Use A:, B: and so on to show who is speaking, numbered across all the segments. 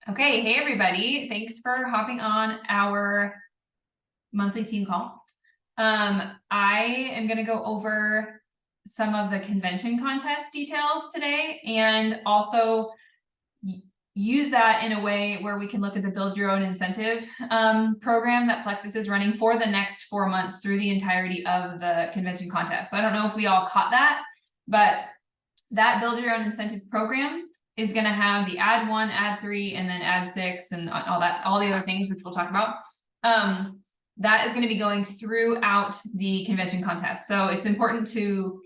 A: Okay, hey everybody. Thanks for hopping on our monthly team call. I am going to go over some of the convention contest details today and also use that in a way where we can look at the Build Your Own Incentive program that Plexus is running for the next 4 months through the entirety of the convention contest. So I don't know if we all caught that, but that Build Your Own Incentive program is going to have the add 1, add 3, and then add 6 and all the other things, which we'll talk about. That is going to be going throughout the convention contest. So it's important to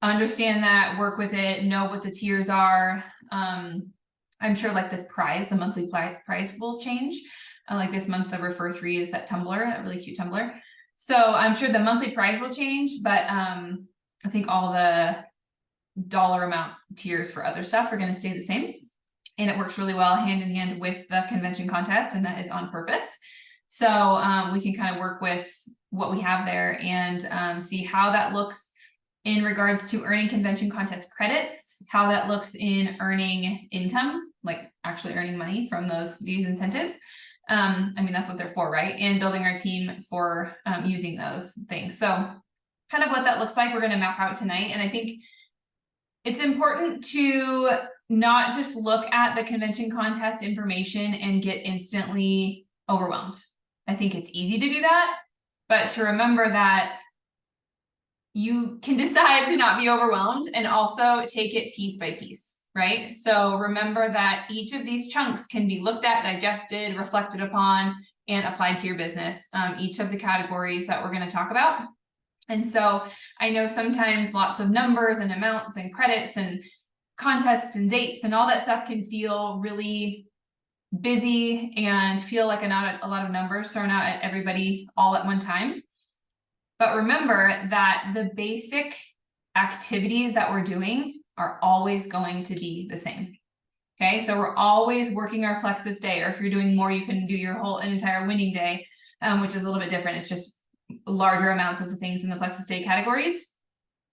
A: understand that, work with it, know what the tiers are. I'm sure like the monthly prize will change. Like this month, the Refer 3 is that tumbler, that really cute tumbler. So I'm sure the monthly prize will change, but I think all the dollar amount tiers for other stuff are going to stay the same, and it works really well hand in hand with the convention contest, and that is on purpose. So we can kind of work with what we have there and see how that looks in regards to earning convention contest credits, how that looks in earning income, like actually earning money from these incentives. I mean, that's what they're for, right? And building our team for using those things. So kind of what that looks like, we're going to map out tonight. And I think it's important to not just look at the convention contest information and get instantly overwhelmed. I think it's easy to do that, but to remember that you can decide to not be overwhelmed and also take it piece by piece, right? So remember that each of these chunks can be looked at, digested, reflected upon, and applied to your business, each of the categories that we're going to talk about. And so I know sometimes lots of numbers and amounts and credits and contests and dates and all that stuff can feel really busy and feel like a lot of numbers thrown out at everybody all at one time. But remember that the basic activities that we're doing are always going to be the same. Okay, so we're always working our Plexus day, or if you're doing more, you can do your whole entire winning day, which is a little bit different. It's just larger amounts of the things in the Plexus Day categories.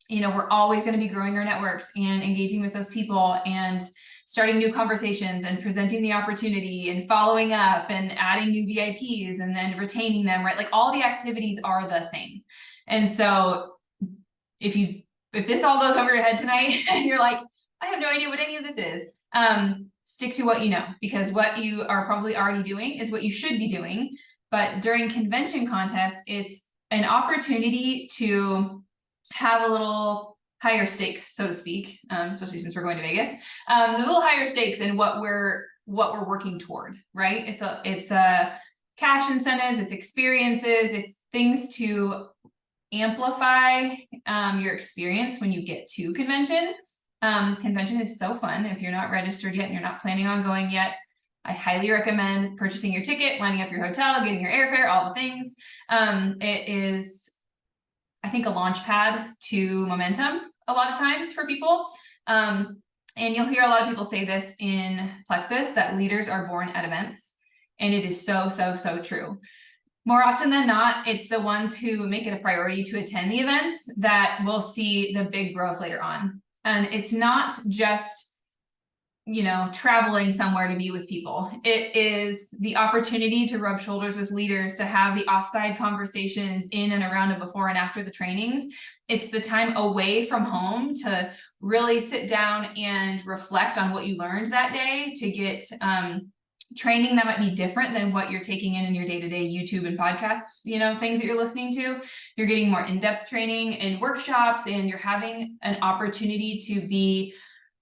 A: You know, we're always going to be growing our networks and engaging with those people and starting new conversations and presenting the opportunity and following up and adding new VIPs and then retaining them, right? Like all the activities are the same. And so if this all goes over your head tonight and you're like, I have no idea what any of this is, stick to what you know, because what you are probably already doing is what you should be doing. But during convention contests, it's an opportunity to have a little higher stakes, so to speak, especially since we're going to Vegas. There's a little higher stakes in what we're working toward, right? It's a cash incentives, it's experiences, it's things to amplify your experience when you get to convention. Convention is so fun. If you're not registered yet and you're not planning on going yet, I highly recommend purchasing your ticket, lining up your hotel, getting your airfare, all the things. It is, I think, a launch pad to momentum a lot of times for people. And you'll hear a lot of people say this in Plexus, that leaders are born at events. And it is so, so, so true. More often than not, it's the ones who make it a priority to attend the events that will see the big growth later on. And it's not just, you know, traveling somewhere to be with people. It is the opportunity to rub shoulders with leaders, to have the offside conversations in and around and before and after the trainings. It's the time away from home to really sit down and reflect on what you learned that day, to get training that might be different than what you're taking in your day-to-day YouTube and podcasts, you know, things that you're listening to. You're getting more in-depth training and workshops, and you're having an opportunity to be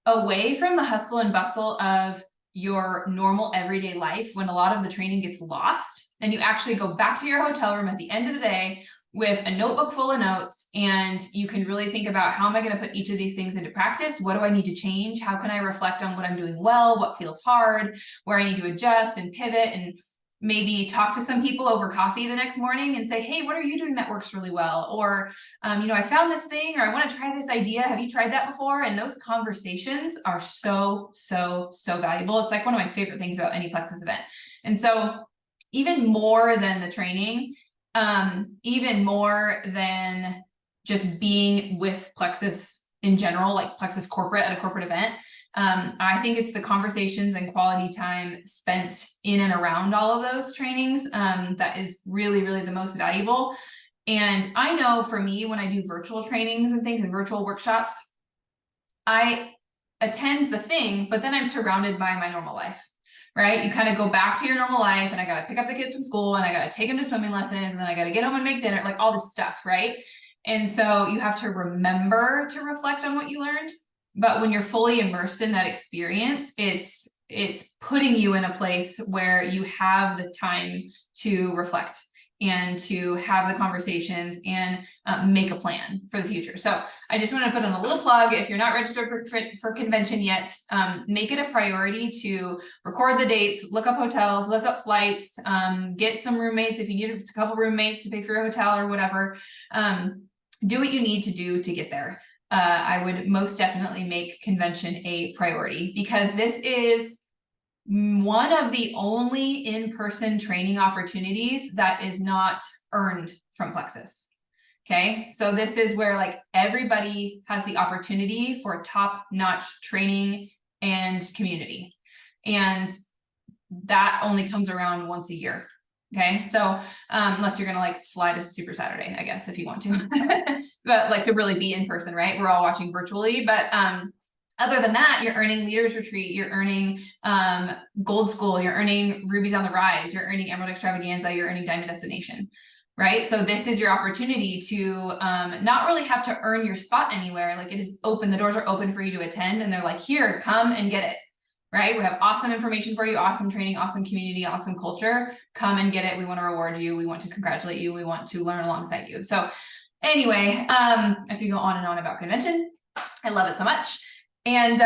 A: away from the hustle and bustle of your normal everyday life when a lot of the training gets lost, and you actually go back to your hotel room at the end of the day with a notebook full of notes, and you can really think about, how am I going to put each of these things into practice? What do I need to change? How can I reflect on what I'm doing well, what feels hard, where I need to adjust and pivot, and maybe talk to some people over coffee the next morning and say, hey, what are you doing that works really well? Or, you know, I found this thing, or I want to try this idea. Have you tried that before? And those conversations are so, so, so valuable. It's like one of my favorite things about any Plexus event. And so even more than the training, even more than just being with Plexus in general, like Plexus corporate at a corporate event, I think it's the conversations and quality time spent in and around all of those trainings that is really, really the most valuable. And I know for me, when I do virtual trainings and things and virtual workshops, I attend the thing, but then I'm surrounded by my normal life, right? You kind of go back to your normal life, and I got to pick up the kids from school, and I got to take them to swimming lessons, and then I got to get home and make dinner, like all this stuff, right? And so you have to remember to reflect on what you learned. But when you're fully immersed in that experience, it's putting you in a place where you have the time to reflect and to have the conversations and make a plan for the future. So I just want to put in a little plug. If you're not registered for convention yet, make it a priority to record the dates, look up hotels, look up flights, get some roommates if you need a couple roommates to pay for your hotel or whatever. Do what you need to do to get there. I would most definitely make convention a priority, because this is one of the only in-person training opportunities that is not earned from Plexus. Okay, so this is where like everybody has the opportunity for top-notch training and community, and that only comes around once a year. Okay, so unless you're gonna like fly to Super Saturday, I guess, if you want to, but like to really be in person, right? We're all watching virtually, but other than that, you're earning Leaders Retreat, you're earning Gold School, you're earning Rubies on the Rise, you're earning Emerald Extravaganza, you're earning Diamond Destination, right? So this is your opportunity to not really have to earn your spot anywhere. Like, it is open, the doors are open for you to attend, and they're like, here, come and get it, right? We have awesome information for you, awesome training, awesome community, awesome culture. Come and get it. We want to reward you. We want to congratulate you. We want to learn alongside you. So anyway, I could go on and on about convention. I love it so much. And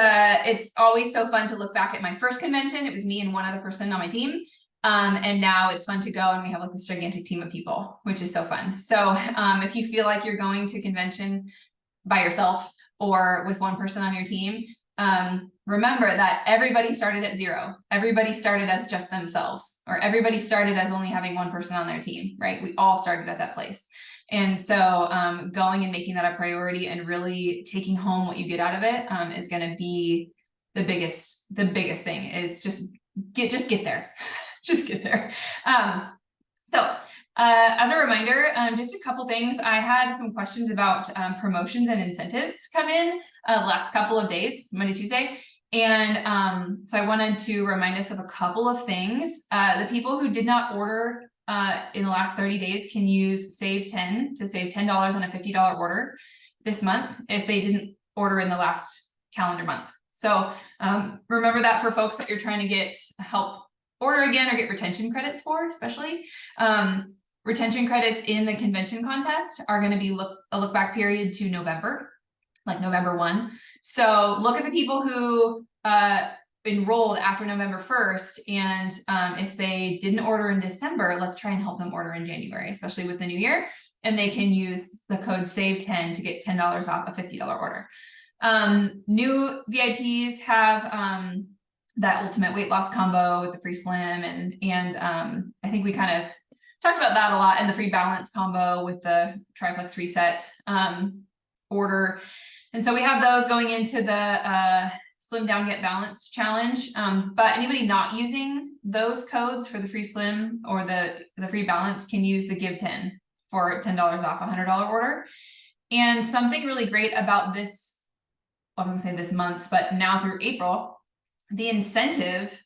A: it's always so fun to look back at my first convention. It was me and one other person on my team. And now it's fun to go, and we have like this gigantic team of people, which is so fun. So if you feel like you're going to convention by yourself or with one person on your team, remember that everybody started at zero. Everybody started as just themselves, or everybody started as only having one person on their team, right? We all started at that place. And so going and making that a priority and really taking home what you get out of it is going to be the biggest thing. Is just get there. Just get there. So as a reminder, just a couple things. I had some questions about promotions and incentives come in last couple of days, Monday, Tuesday. And so I wanted to remind us of a couple of things. The people who did not order in the last 30 days can use Save 10 to save $10 on a $50 order this month if they didn't order in the last calendar month. So remember that for folks that you're trying to get help order again or get retention credits for, especially. Retention credits in the convention contest are going to be a look back period to November, like November 1. So look at the people who enrolled after November 1st, and if they didn't order in December, let's try and help them order in January, especially with the new year. And they can use the code SAVE10 to get $10 off a $50 order. New VIPs have that ultimate weight loss combo with the free slim, and I think we kind of talked about that a lot, and the free balance combo with the triplex reset order. And so we have those going into the Slim Down Get Balanced challenge. But anybody not using those codes for the free slim or the free balance can use the Give 10 for $10 off a $100 order. And something really great about this, I was gonna say this month's, but now through April, the incentive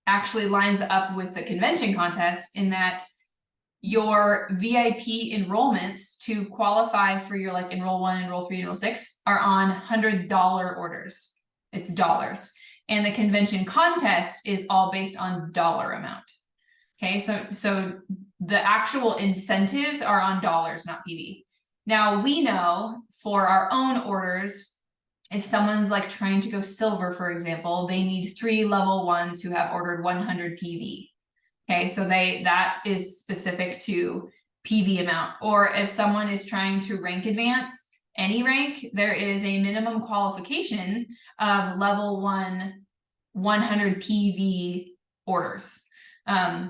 A: actually lines up with the convention contest in that your VIP enrollments to qualify for your like enroll 1, enroll 3, enroll 6 are on $100 orders. It's dollars. And the convention contest is all based on dollar amount. Okay, so the actual incentives are on dollars, not PV. Now we know for our own orders, if someone's like trying to go silver, for example, they need 3 level 1s who have ordered 100 PV. Okay, so that is specific to PV amount. Or if someone is trying to rank advance, any rank, there is a minimum qualification of level 1, 100 PV orders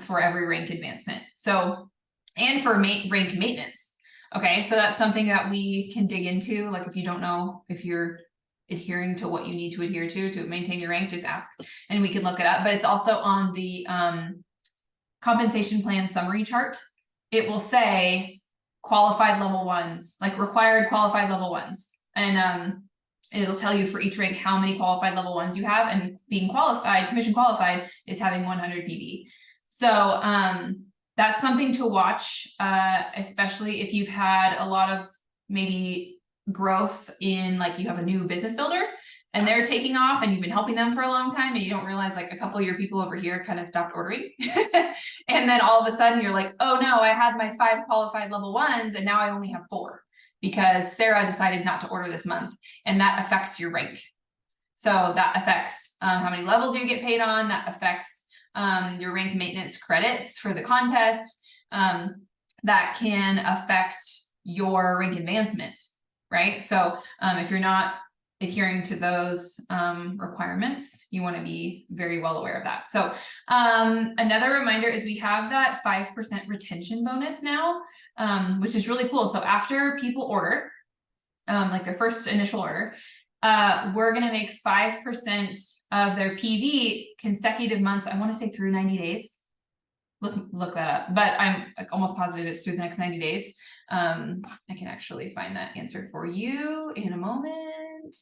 A: for every rank advancement. So, and for rank maintenance. Okay, so that's something that we can dig into. Like if you don't know if you're adhering to what you need to adhere to maintain your rank, just ask and we can look it up. But it's also on the compensation plan summary chart. It will say qualified level 1s, like required qualified level 1s. And it'll tell you for each rank how many qualified level 1s you have, and being qualified, commission qualified, is having 100 PV. So that's something to watch, especially if you've had a lot of maybe growth in, like, you have a new business builder and they're taking off and you've been helping them for a long time and you don't realize like a couple of your people over here kind of stopped ordering. And then all of a sudden you're like, oh no, I had my 5 qualified level 1s and now I only have 4 because Sarah decided not to order this month, and that affects your rank. So that affects how many levels you get paid on, that affects your rank maintenance credits for the contest, that can affect your rank advancement, right? So if you're not adhering to those requirements, you want to be very well aware of that. So another reminder is we have that 5% retention bonus now, which is really cool. So after people order, like their first initial order, we're going to make 5% of their PV consecutive months. I want to say through 90 days. Look that up, but I'm almost positive it's through the next 90 days. I can actually find that answer for you in a moment.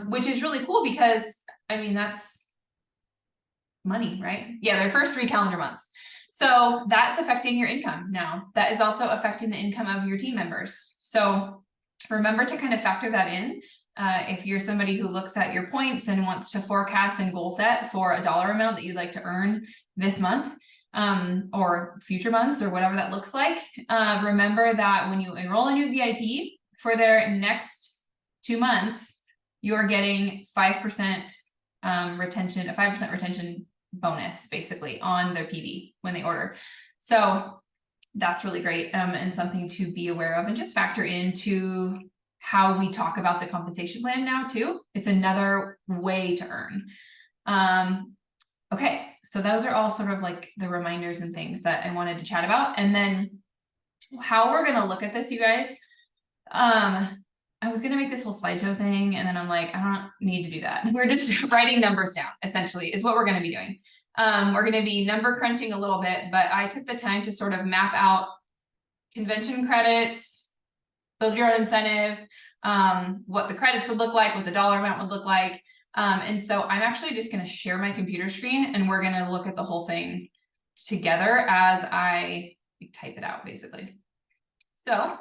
A: Which is really cool because, I mean, that's money, right? Yeah, their first 3 calendar months. So that's affecting your income now. That is also affecting the income of your team members. So remember to kind of factor that in. If you're somebody who looks at your points and wants to forecast and goal set for a dollar amount that you'd like to earn this month, or future months, or whatever that looks like, remember that when you enroll a new VIP for their next 2 months, you're getting 5% retention, a 5% retention bonus basically on their PV when they order. So that's really great, and something to be aware of, and just factor into how we talk about the compensation plan now too. It's another way to earn. Okay, so those are all sort of like the reminders and things that I wanted to chat about. And then how we're gonna look at this, you guys. I was gonna make this whole slideshow thing, and then I'm like, I don't need to do that. We're just writing numbers down, essentially, is what we're gonna be doing. We're gonna be number crunching a little bit, but I took the time to sort of map out convention credits, build your own incentive, what the credits would look like, what the dollar amount would look like. And so I'm actually just going to share my computer screen and we're going to look at the whole thing together as I type it out, basically. So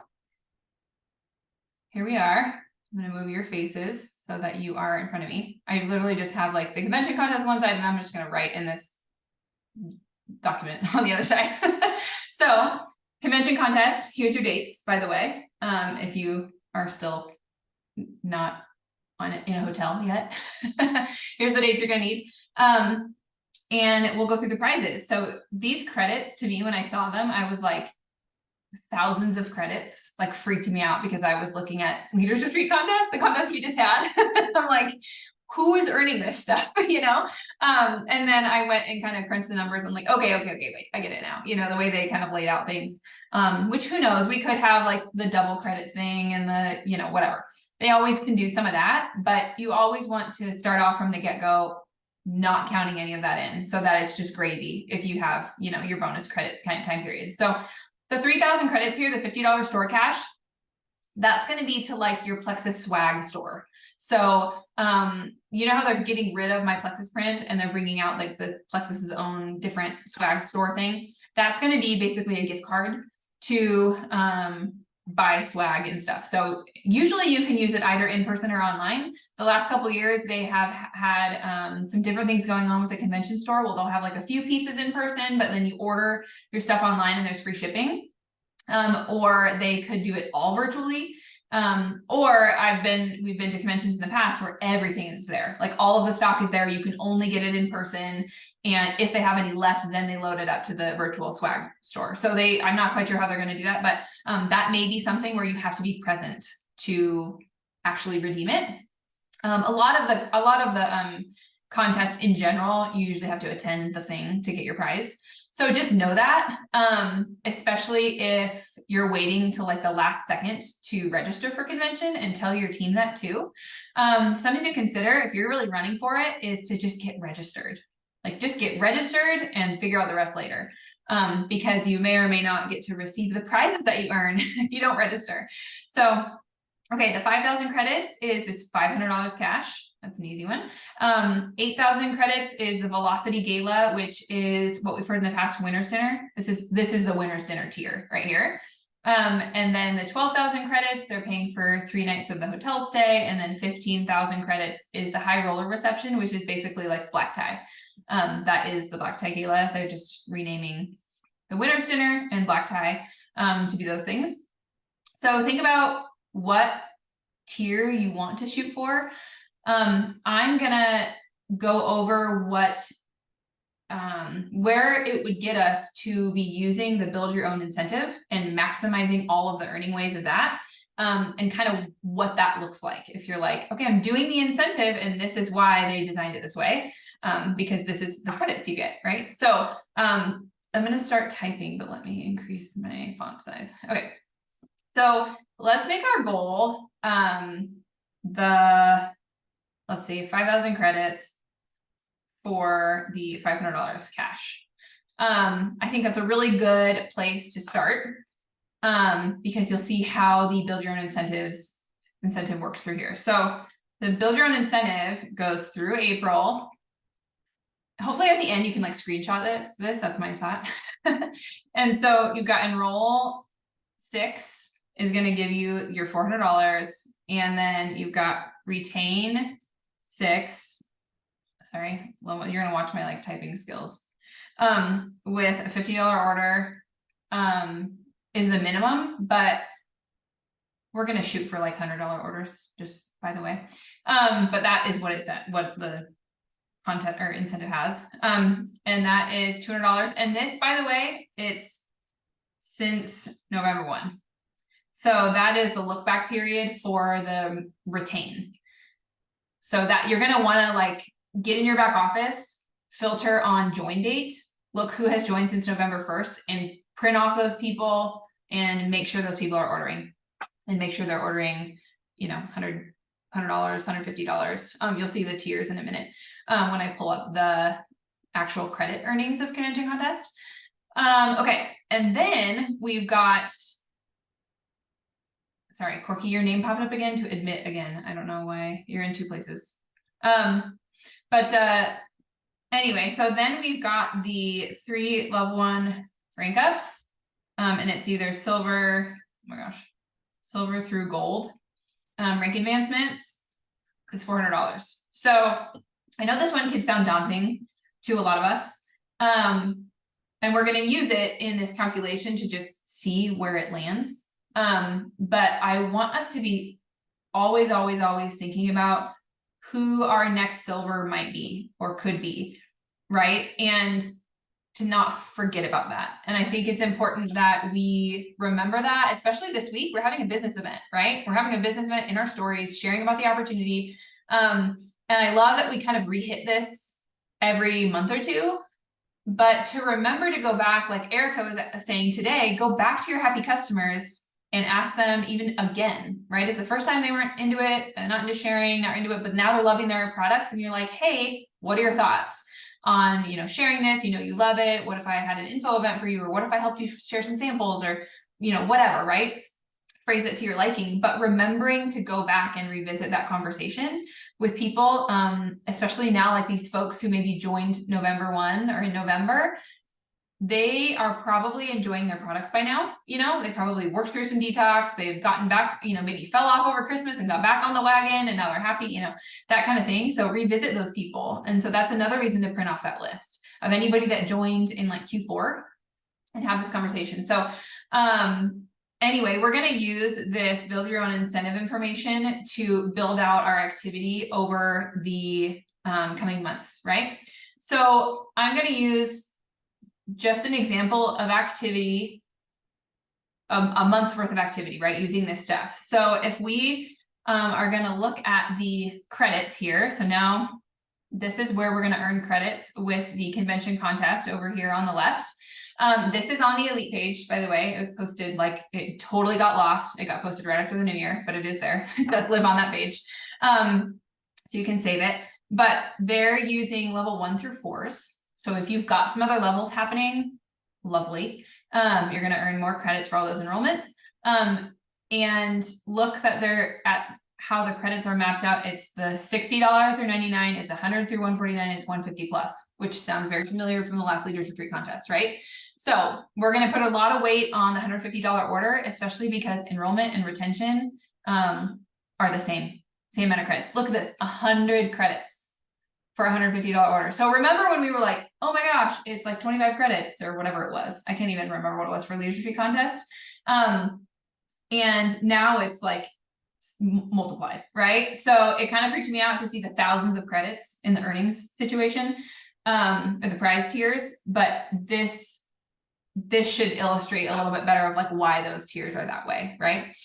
A: here we are. I'm going to move your faces so that you are in front of me. I literally just have like the convention contest on one side, and I'm just going to write in this document on the other side. So convention contest, here's your dates, by the way, if you are still not on it in a hotel yet. Here's the dates you're gonna need. And we'll go through the prizes. So these credits, to me, when I saw them, I was like, thousands of credits, like freaked me out, because I was looking at Leaders Retreat contest, the contest we just had. I'm like, who is earning this stuff, you know? And then I went and kind of crunched the numbers. I'm like, okay, wait, I get it now. You know, the way they kind of laid out things, which who knows, we could have like the double credit thing and the, you know, whatever. They always can do some of that, but you always want to start off from the get-go, not counting any of that in, so that it's just gravy if you have, you know, your bonus credit kind of time period. So the 3,000 credits here, the $50 store cash, that's going to be to like your Plexus swag store. So, you know how they're getting rid of my Plexus print and they're bringing out like the Plexus's own different swag store thing. That's going to be basically a gift card to, buy swag and stuff. So usually you can use it either in person or online. The last couple of years, they have had, some different things going on with the convention store. Well, they'll have like a few pieces in person, but then you order your stuff online and there's free shipping. Or they could do it all virtually. Or we've been to conventions in the past where everything is there, like all of the stock is there. You can only get it in person. And if they have any left, then they load it up to the virtual swag store. So I'm not quite sure how they're going to do that, but, that may be something where you have to be present to actually redeem it. A lot of the contests in general, you usually have to attend the thing to get your prize. So just know that, especially if you're waiting till like the last second to register for convention, and tell your team that too. Something to consider if you're really running for it is to just get registered. Like just get registered and figure out the rest later. Because you may or may not get to receive the prizes that you earn if you don't register. So, okay, the 5,000 credits is just $500 cash. That's an easy one. 8,000 credits is the Velocity Gala, which is what we've heard in the past, winner's dinner. This is the winner's dinner tier right here. And then the 12,000 credits, they're paying for 3 nights of the hotel stay. And then 15,000 credits is the high roller reception, which is basically like black tie. That is the black tie gala. They're just renaming the winner's dinner and black tie to be those things. So think about what tier you want to shoot for. I'm gonna go over what where it would get us to be using the build your own incentive and maximizing all of the earning ways of that, and kind of what that looks like. If you're like, okay, I'm doing the incentive and this is why they designed it this way, because this is the credits you get, right? So I'm gonna start typing, but let me increase my font size. Okay, so let's make our goal let's see, 5,000 credits for the $500 cash. I think that's a really good place to start, because you'll see how the build your own incentive works through here. So the build your own incentive goes through April. Hopefully at the end you can like screenshot this, that's my thought. And so you've got enroll 6 is going to give you your $400, and then you've got retain 6. Sorry, well, you're gonna watch my like typing skills. With a $50 order is the minimum, but we're gonna shoot for like $100 orders, just by the way. But that is what it's at, what the content or incentive has. And that is $200. And this, by the way, it's since November 1. So that is the look back period for the retain. So that you're gonna wanna like get in your back office, filter on join date, look who has joined since November 1st, and print off those people and make sure those people are ordering, and make sure they're ordering, you know, $100, $150. You'll see the tiers in a minute when I pull up the actual credit earnings of Convention Contest. Okay, and then we've got, sorry, Corky, your name popped up again to admit again. I don't know why you're in 2 places. Anyway, so then we've got the 3 level 1 rank ups, and it's either silver, oh my gosh, silver through gold. Rank advancements is $400. So I know this one could sound daunting to a lot of us, and we're going to use it in this calculation to just see where it lands. But I want us to be always thinking about who our next silver might be or could be, right? And to not forget about that. And I think it's important that we remember that, especially this week, we're having a business event, right? We're having a business event in our stories, sharing about the opportunity. And I love that we kind of rehit this every month or 2, but to remember to go back, like Erica was saying today, go back to your happy customers and ask them even again, right? If the first time they weren't into it, not into sharing, not into it, but now they're loving their products, and you're like, hey, what are your thoughts on, you know, sharing this? You know, you love it. What if I had an info event for you? Or what if I helped you share some samples, or, you know, whatever, right? Phrase it to your liking, but remembering to go back and revisit that conversation with people, especially now, like these folks who maybe joined November 1 or in November, they are probably enjoying their products by now. You know, they probably worked through some detox, they've gotten back, you know, maybe fell off over Christmas and got back on the wagon, and now they're happy, you know, that kind of thing. So revisit those people. And so that's another reason to print off that list of anybody that joined in like Q4 and have this conversation. So anyway, we're going to use this build your own incentive information to build out our activity over the coming months, right? So I'm going to use just an example of activity, a month's worth of activity, right? Using this stuff. So if we are going to look at the credits here, so now This is where we're gonna earn credits with the convention contest over here on the left. This is on the Elite page, by the way. It was posted, like, it totally got lost. It got posted right after the new year, but it is there. It does live on that page. So you can save it, but they're using level 1 through 4s. So if you've got some other levels happening, lovely. You're gonna earn more credits for all those enrollments. And look that they're at how the credits are mapped out. It's the $60 through 99, it's 100 through 149, it's 150 plus, which sounds very familiar from the last Leaders Retreat contest, right? So we're going to put a lot of weight on the $150 order, especially because enrollment and retention are the same amount of credits. Look at this, 100 credits for a $150 order. So remember when we were like, oh my gosh, it's like 25 credits or whatever it was. I can't even remember what it was for Leaders Retreat contest. And now it's like multiplied, right? So it kind of freaked me out to see the thousands of credits in the earnings situation, or the prize tiers, but this should illustrate a little bit better of like why those tiers are that way, right?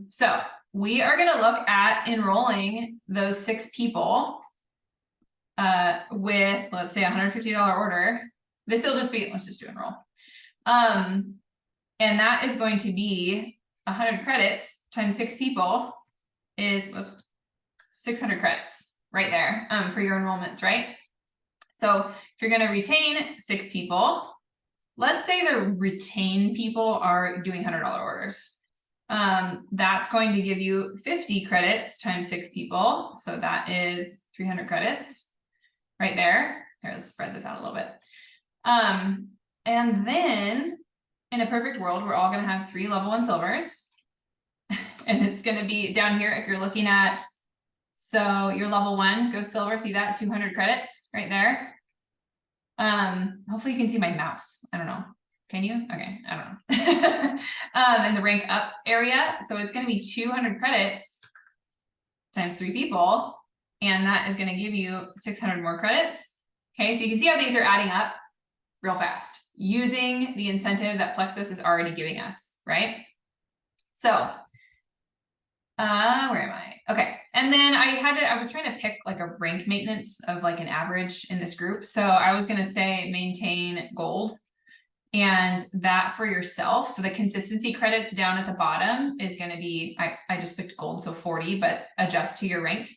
A: So we are going to look at enrolling those 6 people with, let's say, $150 order. This will just be, let's just do enroll. And that is going to be 100 credits times 6 people is 600 credits right there for your enrollments, right? So if you're going to retain 6 people, let's say the retained people are doing $100 orders. That's going to give you 50 credits times 6 people. So that is 300 credits right there. Here, let's spread this out a little bit. And then in a perfect world, we're all going to have 3 level 1 silvers. And it's going to be down here if you're looking at, so your level 1 goes silver, see that 200 credits right there. Hopefully you can see my mouse. I don't know. Can you? Okay, I don't know. In the rank up area. So it's going to be 200 credits times 3 people. And that is going to give you 600 more credits. Okay, so you can see how these are adding up real fast using the incentive that Plexus is already giving us, right? So where am I? Okay. And then I was trying to pick like a rank maintenance of like an average in this group. So I was going to say maintain gold, and that for yourself, for the consistency credits down at the bottom is going to be, I just picked gold. So 40, but adjust to your rank.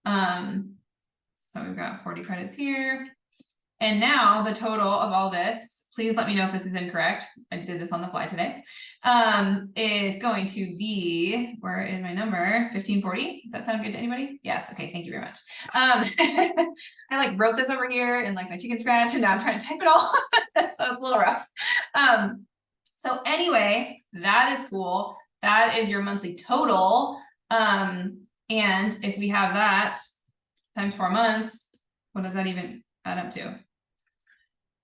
A: So we've got 40 credits here. And now the total of all this, please let me know if this is incorrect. I did this on the fly today. Is going to be, where is my number? 1540. Does that sound good to anybody? Yes. Okay. Thank you very much. I like wrote this over here in like my chicken scratch, and now I'm trying to type it all. So it's a little rough. So anyway, that is cool. That is your monthly total. And if we have that times 4 months, what does that even add up to?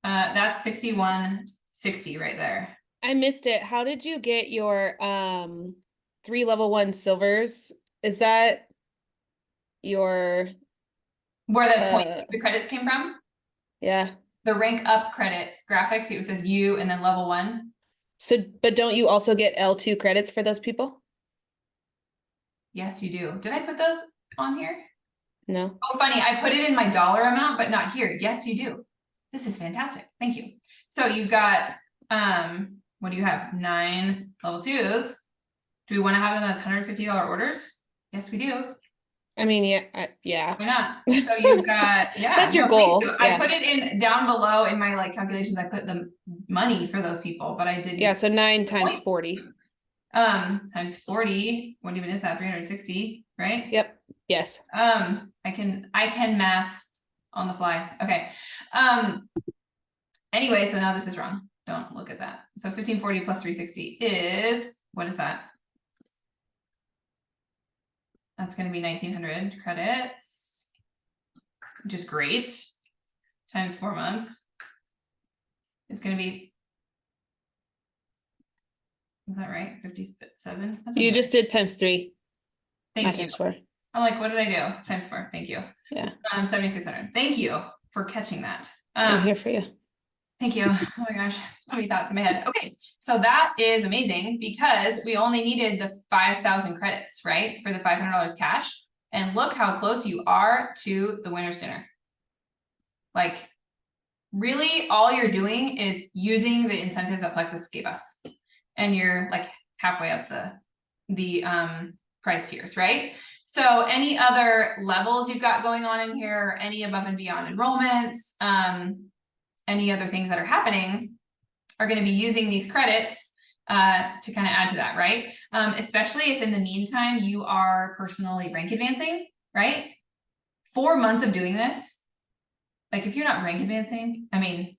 A: That's 6160 right there.
B: I missed it. How did you get your 3 level 1 silvers? Is that your
A: where the points, the credits came from?
B: Yeah.
A: The rank up credit graphics, it says you and then level 1.
B: So, but don't you also get L2 credits for those people?
A: Yes, you do. Did I put those on here?
B: No.
A: Oh, funny. I put it in my dollar amount, but not here. Yes, you do. This is fantastic. Thank you. So you've got, what do you have? 9 level 2s. Do we want to have them as $150 orders? Yes, we do.
B: I mean, yeah.
A: Why not? So you've got, yeah.
B: That's your goal. Yeah.
A: I put it in down below in my like calculations. I put the money for those people, but I didn't.
B: Yeah. So 9 times 40.
A: Times 40. What even is that? 360, right?
B: Yep. Yes.
A: I can math on the fly. Okay. Anyway, so now this is wrong. Don't look at that. So 1540 plus 360 is, what is that? That's going to be 1900 credits, which is great. Times 4 months. It's going to be, is that right? 57?
B: You just did times 3.
A: Thank you.
B: Times 4.
A: I'm like, what did I do? Times 4. Thank you.
B: Yeah.
A: 7,600. Thank you for catching that.
B: I'm here for you.
A: Thank you. Oh my gosh, so many thoughts in my head. Okay, so that is amazing because we only needed the 5,000 credits, right? For the $500 cash. and look how close you are to the winner's dinner. Like, really, all you're doing is using the incentive that Plexus gave us. And you're like halfway up the price tiers, right? So any other levels you've got going on in here, any above and beyond enrollments, any other things that are happening are going to be using these credits to kind of add to that, right? Especially if in the meantime you are personally rank advancing, right? 4 months of doing this, like if you're not rank advancing, I mean,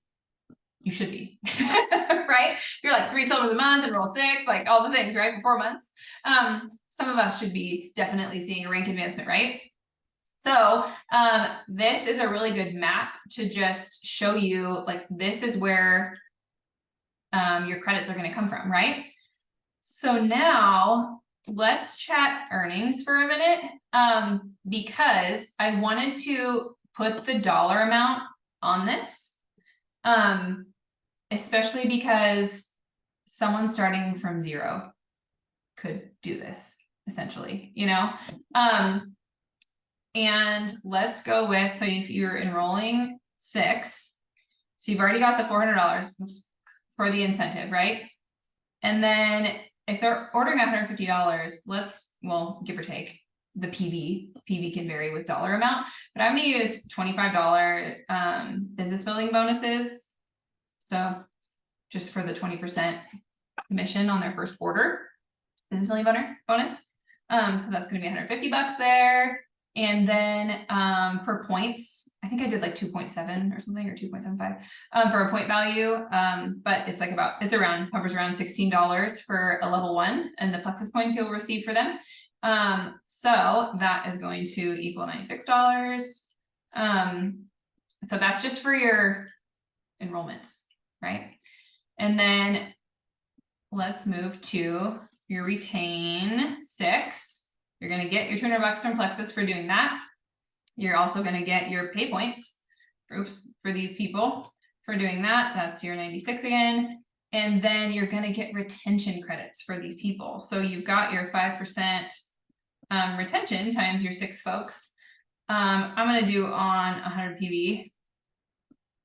A: you should be, right? You're like 3 silvers a month, enroll 6, like all the things, right? For 4 months. Some of us should be definitely seeing a rank advancement, right? So this is a really good map to just show you, like, this is where your credits are going to come from, right? So now let's chat earnings for a minute, because I wanted to put the dollar amount on this, especially because someone starting from 0 could do this essentially, you know? And let's go with, so if you're enrolling 6, so you've already got the $400 for the incentive, right? And then if they're ordering $150, well, give or take, the PV can vary with dollar amount, but I'm gonna use $25 business building bonuses. So just for the 20% commission on their first order, business building bonus. So that's gonna be $150 there. And then for points, I think I did like 2.7 or something, or 2.75 for a point value. But it's like hovers around $16 for a level 1 and the Plexus points you'll receive for them. So that is going to equal $96. So that's just for your enrollments, right? And then let's move to your retain 6. You're going to get your $200 from Plexus for doing that. You're also going to get your pay points for these people for doing that. That's your 96 again. And then you're going to get retention credits for these people. So you've got your 5% retention times your 6 folks. I'm going to do on 100 PV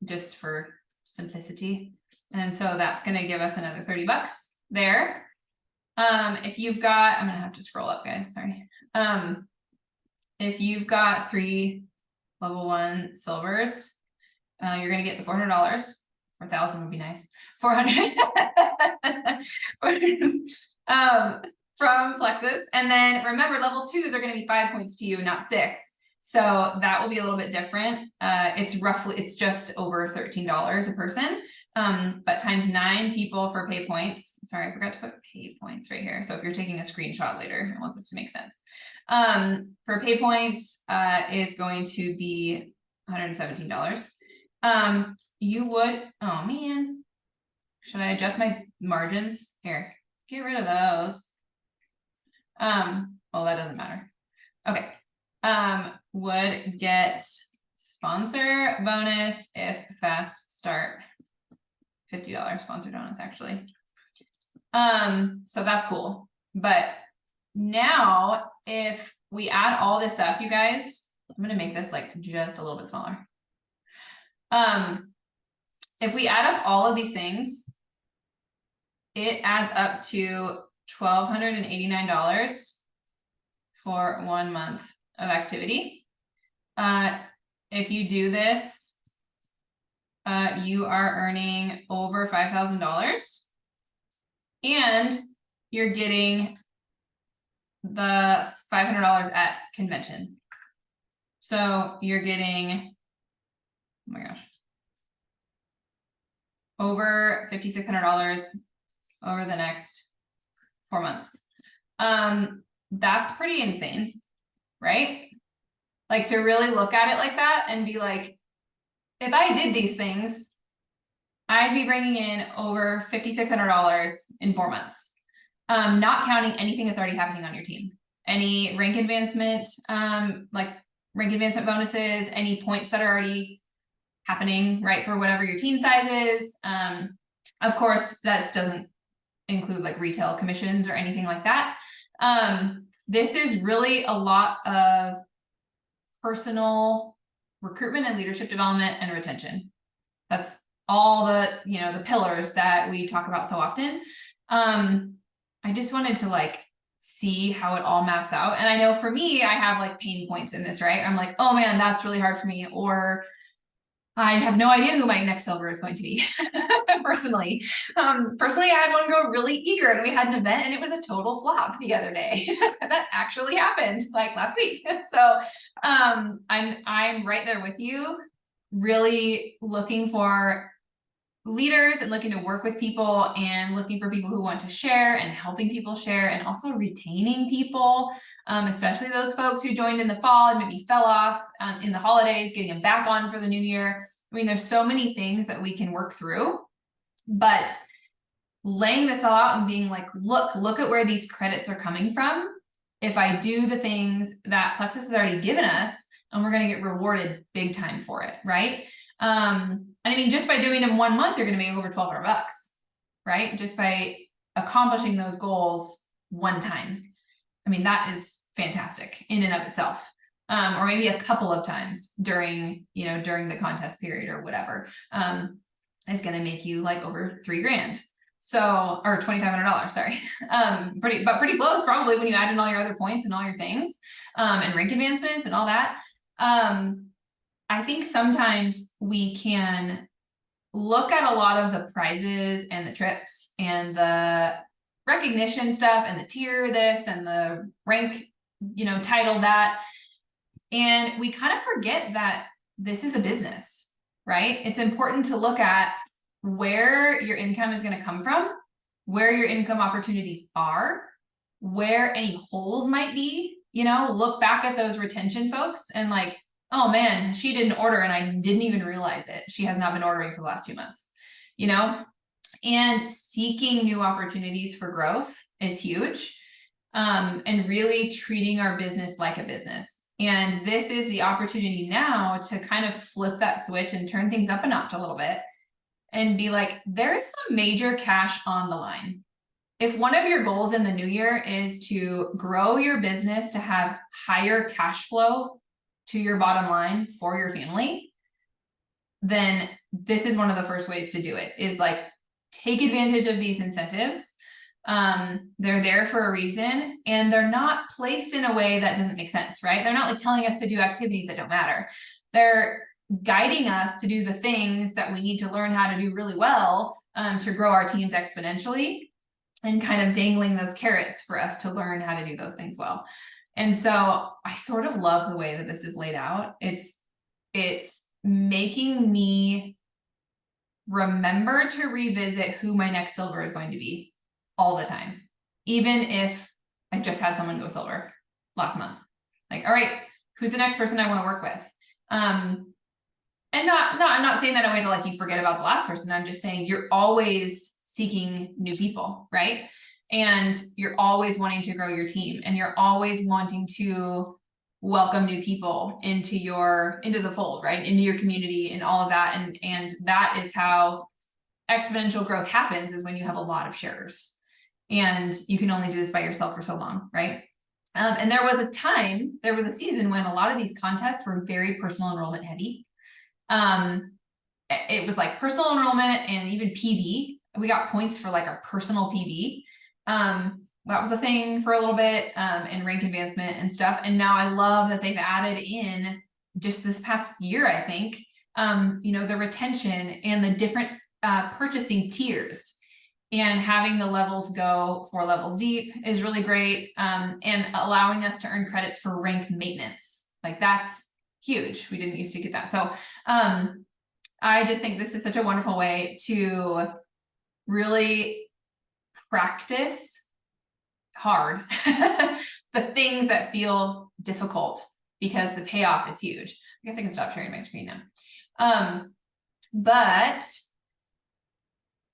A: just for simplicity. And so that's going to give us another $30 there. If you've got, I'm gonna have to scroll up, guys, sorry. If you've got 3 level 1 silvers, you're gonna get the $400. 4,000 would be nice. 400 from Plexus. And then remember, level 2s are gonna be 5 points to you, not 6. So that will be a little bit different. It's just over $13 a person. But times 9 people for pay points. Sorry, I forgot to put pay points right here. So if you're taking a screenshot later, I want this to make sense. For pay points is going to be $117. You would, oh man, should I adjust my margins? Here, get rid of those. Well, that doesn't matter. Okay. Would get sponsor bonus if fast start. $50 sponsor bonus actually. So that's cool. But now if we add all this up, you guys, I'm gonna make this like just a little bit smaller. If we add up all of these things, it adds up to $1,289 for 1 month of activity. If you do this, you are earning over $5,000 and you're getting the $500 at convention. So you're getting, oh my gosh, over $5,600 over the next 4 months. That's pretty insane, right? Like to really look at it like that and be like, if I did these things, I'd be bringing in over $5,600 in 4 months. Not counting anything that's already happening on your team. Any rank advancement, like rank advancement bonuses, any points that are already happening, right, for whatever your team size is. Of course, that doesn't include like retail commissions or anything like that. this is really a lot of personal recruitment and leadership development and retention. That's all the, you know, the pillars that we talk about so often. I just wanted to like see how it all maps out. And I know for me, I have like pain points in this, right? I'm like, oh man, that's really hard for me. Or I have no idea who my next silver is going to be. Personally, I had one girl really eager, and we had an event, and it was a total flop the other day. That actually happened like last week. So, I'm right there with you, really looking for leaders and looking to work with people and looking for people who want to share and helping people share, and also retaining people, especially those folks who joined in the fall and maybe fell off in the holidays, getting them back on for the new year. I mean, there's so many things that we can work through, but laying this all out and being like, look at where these credits are coming from. If I do the things that Plexus has already given us, and we're going to get rewarded big time for it, right? And I mean, just by doing them 1 month, you're going to make over $1,200, right? Just by accomplishing those goals one time. I mean, that is fantastic in and of itself. Or maybe a couple of times during, you know, during the contest period or whatever, is going to make you like over $3,000. So, or $2,500, sorry. Pretty close probably when you add in all your other points and all your things, and rank advancements and all that. I think sometimes we can look at a lot of the prizes and the trips and the recognition stuff and the tier this and the rank, you know, title that. And we kind of forget that this is a business, right? It's important to look at where your income is going to come from, where your income opportunities are, where any holes might be, you know, look back at those retention folks and like, oh man, she didn't order and I didn't even realize it. She has not been ordering for the last 2 months, you know, and seeking new opportunities for growth is huge. And really treating our business like a business. And this is the opportunity now to kind of flip that switch and turn things up a notch a little bit and be like, there is some major cash on the line. If one of your goals in the new year is to grow your business to have higher cash flow to your bottom line for your family, then this is one of the first ways to do it, is like take advantage of these incentives. They're there for a reason, and they're not placed in a way that doesn't make sense, right? They're not like telling us to do activities that don't matter. They're guiding us to do the things that we need to learn how to do really well, to grow our teams exponentially, and kind of dangling those carrots for us to learn how to do those things well. And so I sort of love the way that this is laid out. It's making me remember to revisit who my next silver is going to be all the time, even if I just had someone go silver last month. Like, all right, who's the next person I want to work with? And I'm not saying that in a way to like you forget about the last person. I'm just saying you're always seeking new people, right? And you're always wanting to grow your team, and you're always wanting to welcome new people into the fold, right? Into your community and all of that. And that is how exponential growth happens, is when you have a lot of sharers, and you can only do this by yourself for so long, right? And there was a season when a lot of these contests were very personal enrollment heavy. It was like personal enrollment and even PV. We got points for like our personal PV. That was a thing for a little bit, and rank advancement and stuff. And now I love that they've added in just this past year, I think, you know, the retention and the different purchasing tiers, and having the levels go 4 levels deep is really great. And allowing us to earn credits for rank maintenance. Like that's huge. We didn't used to get that. So, I just think this is such a wonderful way to really practice hard the things that feel difficult, because the payoff is huge. I guess I can stop sharing my screen now. But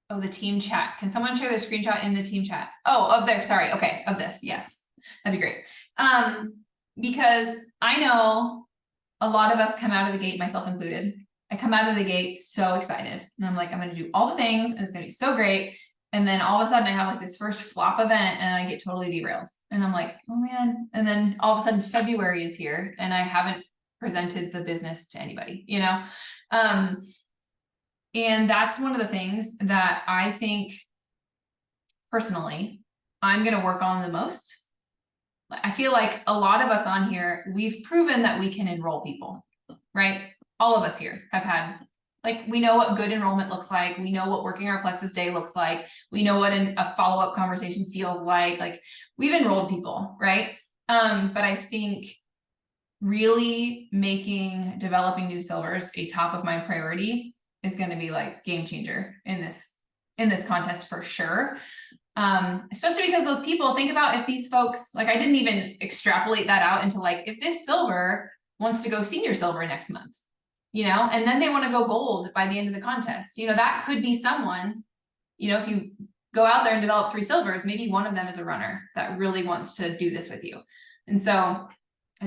A: oh, the team chat. Can someone share their screenshot in the team chat? Oh, of there, sorry. Okay, of this. Yes, that'd be great. Because I know a lot of us come out of the gate, myself included. I come out of the gate so excited, and I'm like, I'm going to do all the things, and it's going to be so great. And then all of a sudden I have like this first flop event and I get totally derailed. And I'm like, oh man. And then all of a sudden February is here and I haven't presented the business to anybody, you know? And that's one of the things that I think personally, I'm going to work on the most. I feel like a lot of us on here, we've proven that we can enroll people, right? All of us here have had, like, we know what good enrollment looks like. We know what working our Plexus day looks like. We know what a follow-up conversation feels like we've enrolled people, right? But I think really making developing new silvers a top of my priority is going to be like game changer in this contest for sure. Especially because those people, think about if these folks, like I didn't even extrapolate that out into like, if this silver wants to go senior silver next month, you know, and then they want to go gold by the end of the contest, you know, that could be someone, you know, if you go out there and develop 3 silvers, maybe one of them is a runner that really wants to do this with you. And so I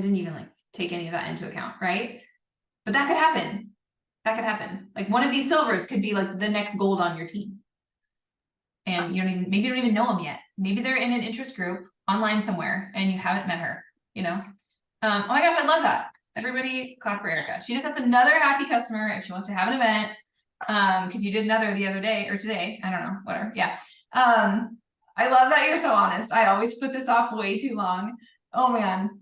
A: didn't even like take any of that into account, right? But that could happen. That could happen. Like one of these silvers could be like the next gold on your team. And you don't even, maybe you don't even know them yet. Maybe they're in an interest group online somewhere and you haven't met her, you know? Oh my gosh, I love that. Everybody clap for Erica. She just has another happy customer if she wants to have an event. Because you did another the other day or today. I don't know, whatever. Yeah. I love that you're so honest. I always put this off way too long. Oh man.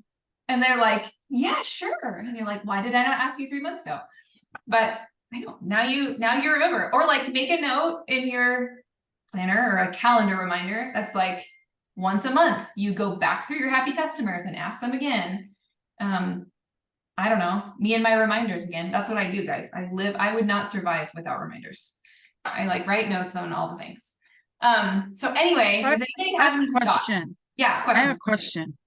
A: And they're like, yeah, sure. And you're like, why did I not ask you 3 months ago? But I know now you remember, or like make a note in your planner or a calendar reminder that's like once a month you go back through your happy customers and ask them again. I don't know, me and my reminders again. That's what I do, guys. I would not survive without reminders. I like write notes on all the things. So anyway, does anybody have
C: a question?
A: Yeah,
C: I have a question.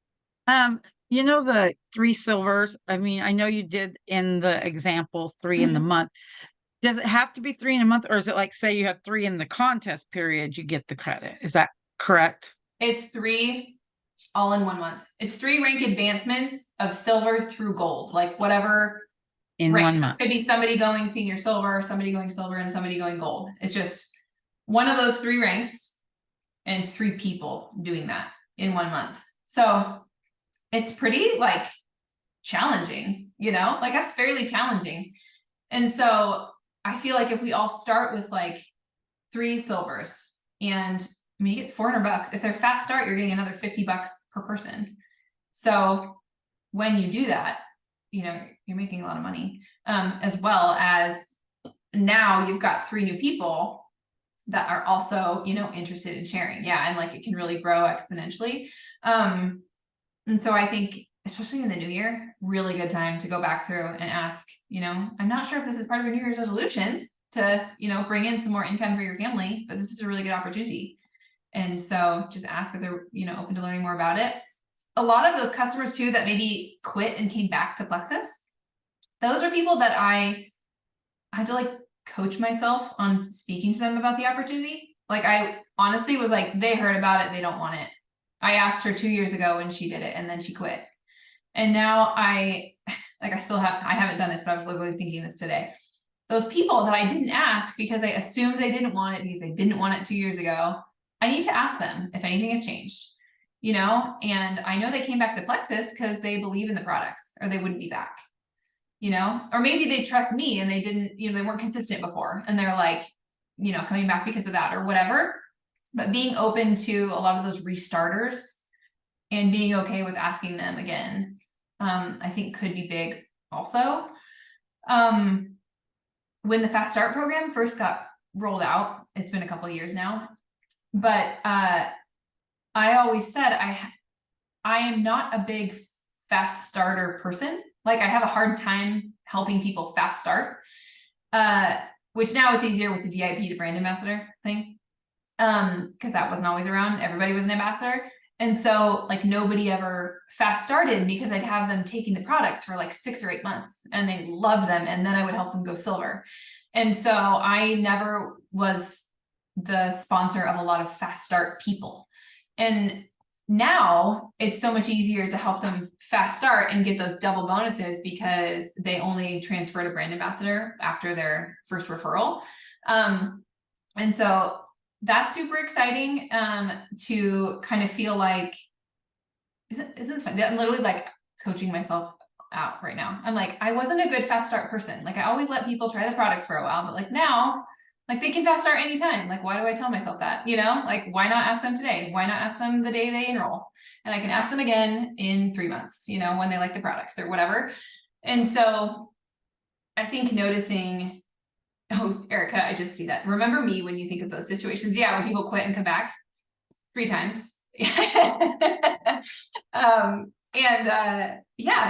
C: You know, the 3 silvers, I mean, I know you did in the example 3 in the month. Does it have to be 3 in a month, or is it like, say you have 3 in the contest period, you get the credit? Is that correct?
A: It's 3 all in 1 month. It's 3 rank advancements of silver through gold, like whatever
C: In
A: rank.
C: 1 month.
A: Could be somebody going senior silver, somebody going silver, and somebody going gold. It's just one of those 3 ranks and 3 people doing that in 1 month. So it's pretty like challenging, you know, like that's fairly challenging. And so I feel like if we all start with like 3 silvers, and I mean, you get $400. If they're fast start, you're getting another $50 per person. So when you do that, you know, you're making a lot of money, as well as now you've got 3 new people that are also, you know, interested in sharing. Yeah. And like, it can really grow exponentially. And so I think, especially in the new year, really good time to go back through and ask, you know, I'm not sure if this is part of your New Year's resolution to, you know, bring in some more income for your family, but this is a really good opportunity. And so just ask if they're, you know, open to learning more about it. A lot of those customers too, that maybe quit and came back to Plexus, those are people that I had to like coach myself on speaking to them about the opportunity. Like I honestly was like, they heard about it, they don't want it. I asked her 2 years ago and she did it and then she quit. And now I haven't done this, but I was literally thinking this today. Those people that I didn't ask because I assumed they didn't want it because they didn't want it 2 years ago, I need to ask them if anything has changed, you know? And I know they came back to Plexus because they believe in the products or they wouldn't be back, you know? Or maybe they trust me and they didn't, you know, they weren't consistent before and they're like, you know, coming back because of that or whatever. But being open to a lot of those restarters and being okay with asking them again, I think could be big also. When the Fast Start program first got rolled out, it's been a couple of years now, but I always said I am not a big fast starter person. Like I have a hard time helping people fast start, which now it's easier with the VIP to brand ambassador thing. Because that wasn't always around. Everybody was an ambassador. And so like nobody ever fast started because I'd have them taking the products for like 6 or 8 months and they loved them. And then I would help them go silver. And so I never was the sponsor of a lot of fast start people. And now it's so much easier to help them fast start and get those double bonuses because they only transfer to brand ambassador after their first referral. And so that's super exciting, to kind of feel like, isn't this fun? I'm literally like coaching myself out right now. I'm like, I wasn't a good fast start person. Like I always let people try the products for a while, but like now, like they can fast start anytime. Like, why do I tell myself that? You know, like why not ask them today? Why not ask them the day they enroll? And I can ask them again in 3 months, you know, when they like the products or whatever. And so I think noticing, oh, Erica, I just see that. Remember me when you think of those situations? Yeah, when people quit and come back 3 times. Yeah,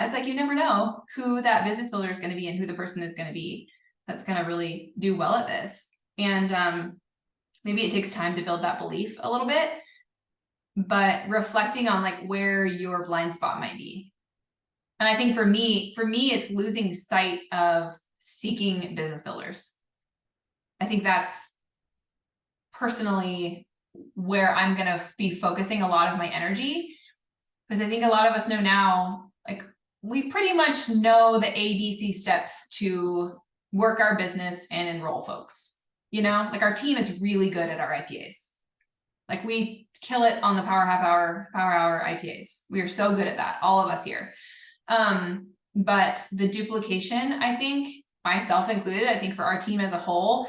A: it's like you never know who that business builder is going to be and who the person is going to be that's going to really do well at this. And maybe it takes time to build that belief a little bit, but reflecting on like where your blind spot might be. And I think for me, it's losing sight of seeking business builders. I think that's personally where I'm going to be focusing a lot of my energy, because I think a lot of us know now, like we pretty much know the ABC steps to work our business and enroll folks. You know, like our team is really good at our IPAs. Like we kill it on the power hour IPAs. We are so good at that, all of us here. But the duplication, I think, myself included, I think for our team as a whole,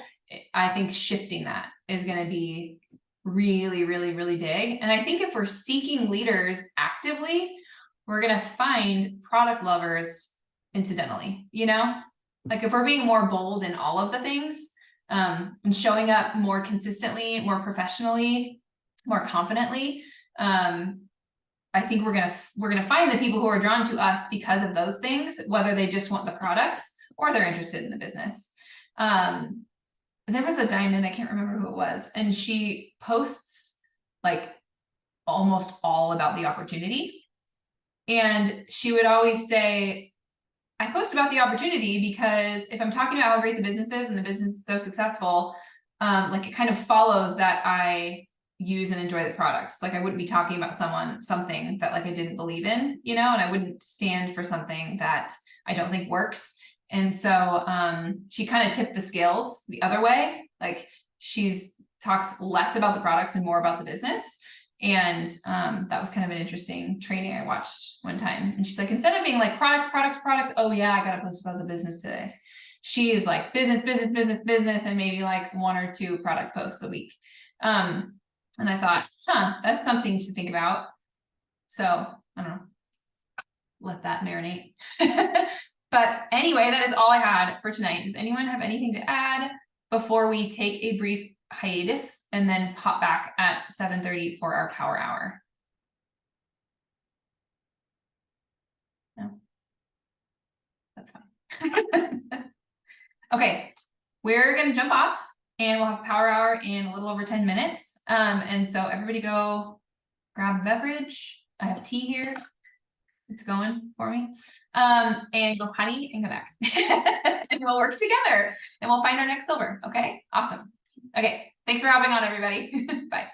A: I think shifting that is going to be really, really, really big. And I think if we're seeking leaders actively, we're going to find product lovers incidentally, you know, like if we're being more bold in all of the things, and showing up more consistently, more professionally, more confidently, I think we're gonna find the people who are drawn to us because of those things, whether they just want the products or they're interested in the business. There was a diamond, I can't remember who it was, and she posts like almost all about the opportunity. And she would always say, I post about the opportunity because if I'm talking about how great the business is and the business is so successful, like it kind of follows that I use and enjoy the products. Like I wouldn't be talking about something that like I didn't believe in, you know, and I wouldn't stand for something that I don't think works. And so she kind of tipped the scales the other way. Like talks less about the products and more about the business. And that was kind of an interesting training I watched one time. And she's like, instead of being like products, oh yeah, I gotta post about the business today. She is like business, and maybe like 1 or 2 product posts a week. And I thought, that's something to think about. So I don't know, let that marinate. But anyway, that is all I had for tonight. Does anyone have anything to add before we take a brief hiatus and then pop back at 7:30 for our power hour? No, that's fine. Okay, we're gonna jump off and we'll have power hour in a little over 10 minutes. And so everybody go grab a beverage. I have tea here. It's going for me. And go potty and come back. And we'll work together and we'll find our next silver. Okay, awesome. Okay, thanks for hopping on, everybody. Bye.